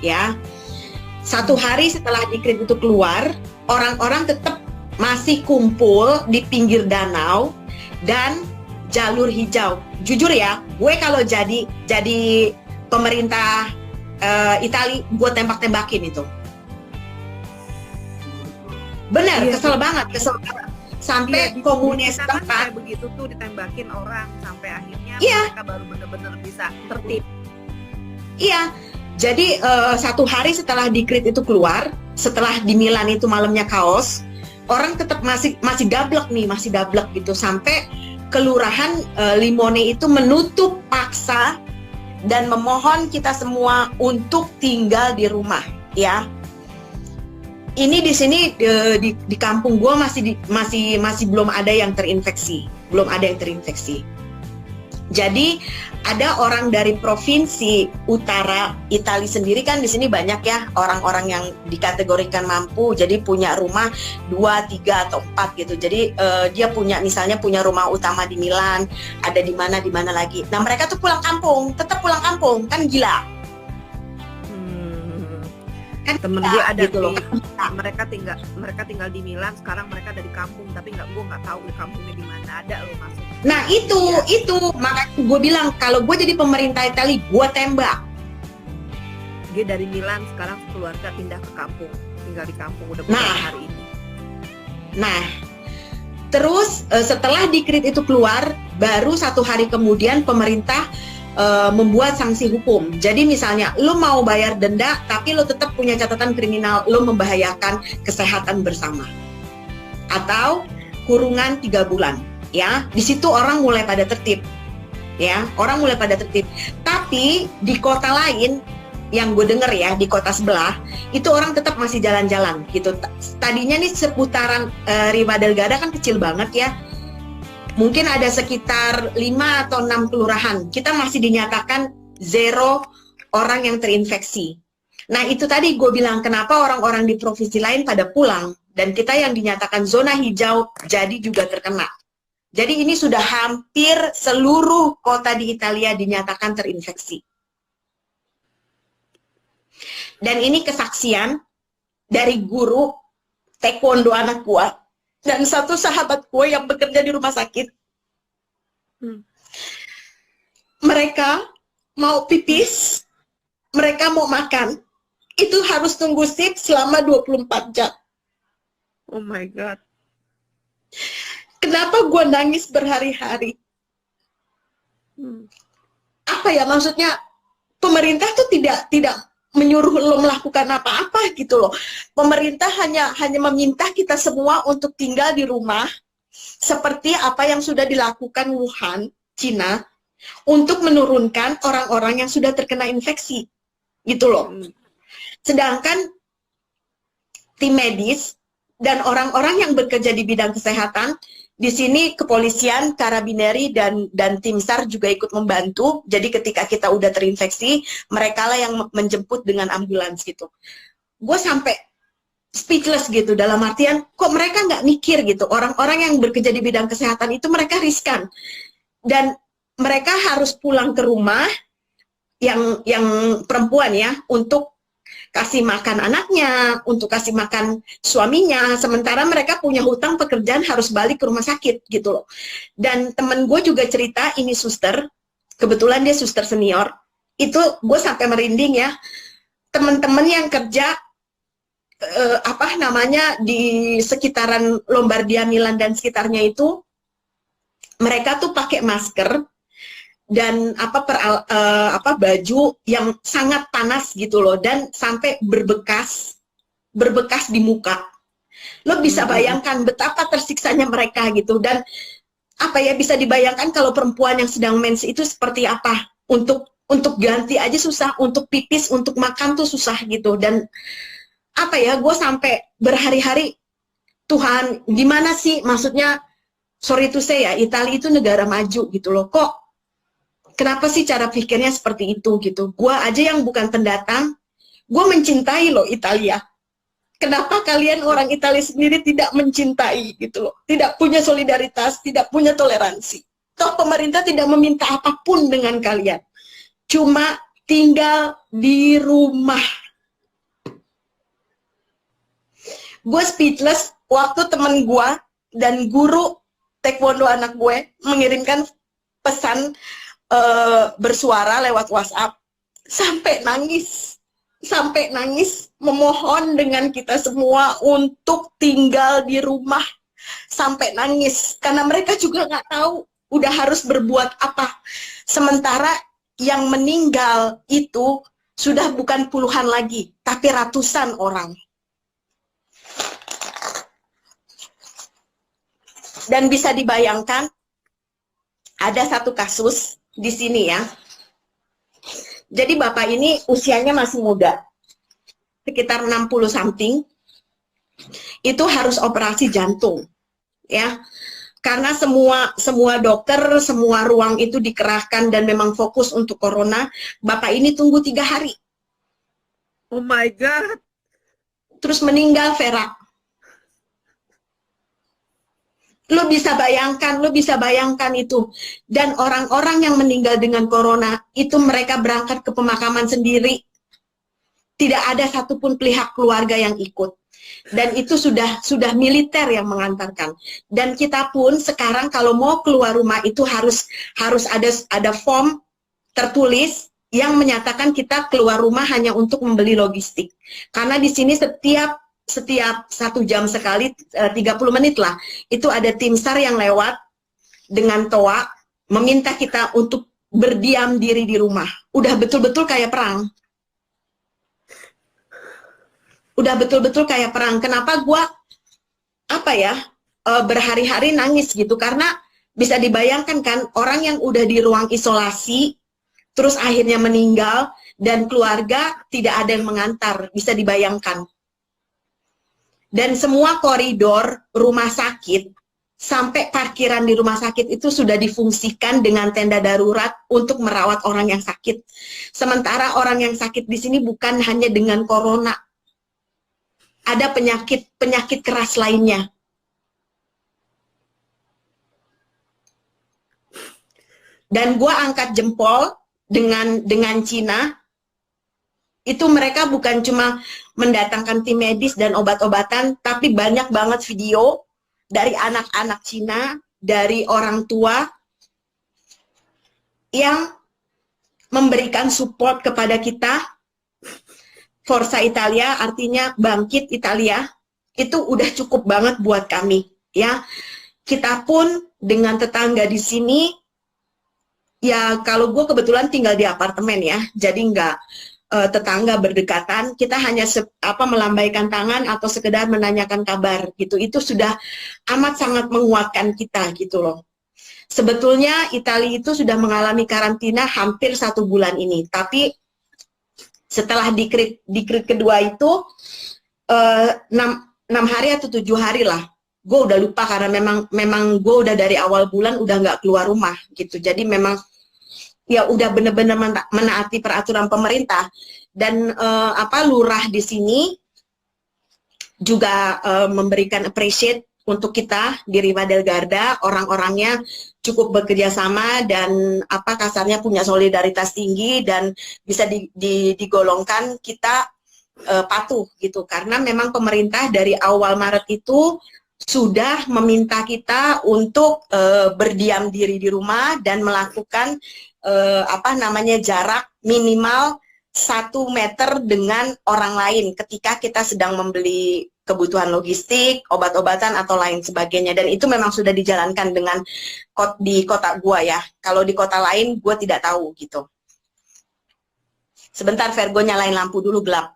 ya. Satu hari setelah dekret itu keluar, orang-orang tetap masih kumpul di pinggir danau dan jalur hijau. Jujur ya, gue kalau jadi pemerintah Itali, gue tembak-tembakin itu. Bener, Iya, kesel banget. Sampai komunis kan tempat kayak begitu tuh ditembakin orang sampai akhirnya Iya. mereka baru bener-bener bisa tertib. Iya, jadi satu hari setelah dekret itu keluar, setelah di Milan itu malamnya kaos, orang tetap masih dablek gitu sampai kelurahan Limone itu menutup paksa dan memohon kita semua untuk tinggal di rumah, ya. Ini di sini di kampung gue masih belum ada yang terinfeksi, Jadi ada orang dari provinsi utara Italia sendiri kan di sini banyak ya orang-orang yang dikategorikan mampu, jadi punya rumah 2, 3 atau 4 gitu. Jadi dia misalnya punya rumah utama di Milan, ada di mana lagi. Nah mereka tuh tetap pulang kampung, kan gila. Kan Temen gue ada gitu loh. mereka tinggal di Milan, sekarang mereka ada di kampung, tapi gue nggak tahu di kampungnya di mana, ada loh masuk. Nah itu makanya gue bilang kalau gue jadi pemerintah Italia, gue tembak. Dia dari Milan sekarang keluarga pindah ke kampung, tinggal di kampung udah beberapa hari ini. Nah, terus setelah dekret itu keluar, baru 1 hari kemudian pemerintah membuat sanksi hukum. Jadi misalnya lo mau bayar denda tapi lo tetap punya catatan kriminal, lo membahayakan kesehatan bersama, atau kurungan 3 bulan, ya. Di situ orang mulai pada tertib, ya, tapi di kota lain yang gue denger ya, di kota sebelah itu orang tetap masih jalan-jalan gitu. Tadinya nih seputaran Riva del Garda kan kecil banget ya, mungkin ada sekitar 5 atau 6 kelurahan, kita masih dinyatakan 0 orang yang terinfeksi. Nah itu tadi gue bilang kenapa orang-orang di provinsi lain pada pulang, dan kita yang dinyatakan zona hijau jadi juga terkena. Jadi ini sudah hampir seluruh kota di Italia dinyatakan terinfeksi. Dan ini kesaksian dari guru taekwondo anak gue dan satu sahabat gue yang bekerja di rumah sakit. Mereka mau pipis, mereka mau makan, itu harus tunggu shift selama 24 jam. Oh my god. Kenapa gue nangis berhari-hari? Apa ya, maksudnya pemerintah tuh tidak menyuruh lo melakukan apa-apa gitu loh. Pemerintah hanya meminta kita semua untuk tinggal di rumah seperti apa yang sudah dilakukan Wuhan, Cina, untuk menurunkan orang-orang yang sudah terkena infeksi gitu loh. Sedangkan tim medis dan orang-orang yang bekerja di bidang kesehatan di sini, kepolisian, karabineri dan tim SAR juga ikut membantu. Jadi ketika kita udah terinfeksi, mereka lah yang menjemput dengan ambulans gitu. Gue sampai speechless gitu, dalam artian kok mereka nggak mikir gitu. Orang-orang yang bekerja di bidang kesehatan itu mereka riskan dan mereka harus pulang ke rumah yang perempuan ya, untuk kasih makan anaknya, untuk kasih makan suaminya, sementara mereka punya hutang pekerjaan harus balik ke rumah sakit gitu loh. Dan temen gue juga cerita, ini suster, kebetulan dia suster senior, itu gue sampai merinding ya, teman-teman yang kerja di sekitaran Lombardia, Milan dan sekitarnya itu, mereka tuh pakai masker dan baju yang sangat panas gitu loh, dan sampai berbekas di muka. Lo bisa bayangkan betapa tersiksanya mereka gitu. Dan bisa dibayangkan kalau perempuan yang sedang mens itu seperti apa, untuk ganti aja susah, untuk pipis, untuk makan tuh susah gitu. Dan gue sampai berhari-hari, Tuhan gimana sih, maksudnya sorry to say ya, Italia itu negara maju gitu loh, kok kenapa sih cara pikirnya seperti itu gitu. Gua aja yang bukan pendatang, gue mencintai loh Italia. Kenapa kalian orang Italia sendiri tidak mencintai gitu loh, tidak punya solidaritas, tidak punya toleransi. Toh pemerintah tidak meminta apapun dengan kalian, cuma tinggal di rumah Gue speechless waktu temen gue dan guru taekwondo anak gue mengirimkan pesan bersuara lewat WhatsApp, sampai nangis memohon dengan kita semua untuk tinggal di rumah, sampai nangis karena mereka juga nggak tahu udah harus berbuat apa. Sementara yang meninggal itu sudah bukan puluhan lagi, tapi ratusan orang. Dan bisa dibayangkan, ada satu kasus di sini ya. Jadi bapak ini usianya masih muda, sekitar 60 something, itu harus operasi jantung, ya. Karena semua dokter, semua ruang itu dikerahkan dan memang fokus untuk corona. Bapak ini tunggu 3 hari. Oh my God. Terus meninggal, Vera. Lo bisa bayangkan itu. Dan orang-orang yang meninggal dengan corona, itu mereka berangkat ke pemakaman sendiri. Tidak ada satupun pihak keluarga yang ikut. Dan itu sudah militer yang mengantarkan. Dan kita pun sekarang kalau mau keluar rumah itu harus ada form tertulis yang menyatakan kita keluar rumah hanya untuk membeli logistik. Karena di sini setiap 1 jam sekali, 30 menit lah, itu ada tim SAR yang lewat dengan toa meminta kita untuk berdiam diri di rumah. Udah betul-betul kayak perang. Udah betul-betul kayak perang. Kenapa gua berhari-hari nangis gitu? Karena bisa dibayangkan kan, orang yang udah di ruang isolasi terus akhirnya meninggal dan keluarga tidak ada yang mengantar, bisa dibayangkan. Dan semua koridor rumah sakit sampai parkiran di rumah sakit itu sudah difungsikan dengan tenda darurat untuk merawat orang yang sakit. Sementara orang yang sakit di sini bukan hanya dengan corona, ada penyakit keras lainnya. Dan gua angkat jempol dengan Cina. Itu mereka bukan cuma mendatangkan tim medis dan obat-obatan, tapi banyak banget video dari anak-anak Cina, dari orang tua yang memberikan support kepada kita. Forza Italia artinya bangkit Italia, itu udah cukup banget buat kami, ya. Kita pun dengan tetangga di sini, ya kalau gue kebetulan tinggal di apartemen ya, jadi nggak tetangga berdekatan, kita hanya melambaikan tangan atau sekedar menanyakan kabar gitu. Itu sudah amat sangat menguatkan kita gitu loh. Sebetulnya Italia itu sudah mengalami karantina hampir 1 bulan ini, tapi setelah dekret kedua itu 6 hari atau 7 hari lah. Gue udah lupa karena memang gue udah dari awal bulan udah nggak keluar rumah gitu. Jadi memang ya udah bener-bener menaati peraturan pemerintah. Dan lurah di sini juga memberikan appreciate untuk kita di Riva del Garda, orang-orangnya cukup bekerja sama dan kasarnya punya solidaritas tinggi dan bisa digolongkan kita patuh gitu, karena memang pemerintah dari awal Maret itu sudah meminta kita untuk berdiam diri di rumah dan melakukan jarak minimal 1 meter dengan orang lain ketika kita sedang membeli kebutuhan logistik, obat-obatan atau lain sebagainya. Dan itu memang sudah dijalankan dengan di kota gua ya. Kalau di kota lain gua tidak tahu gitu. Sebentar Virgo, nyalain lampu dulu, gelap.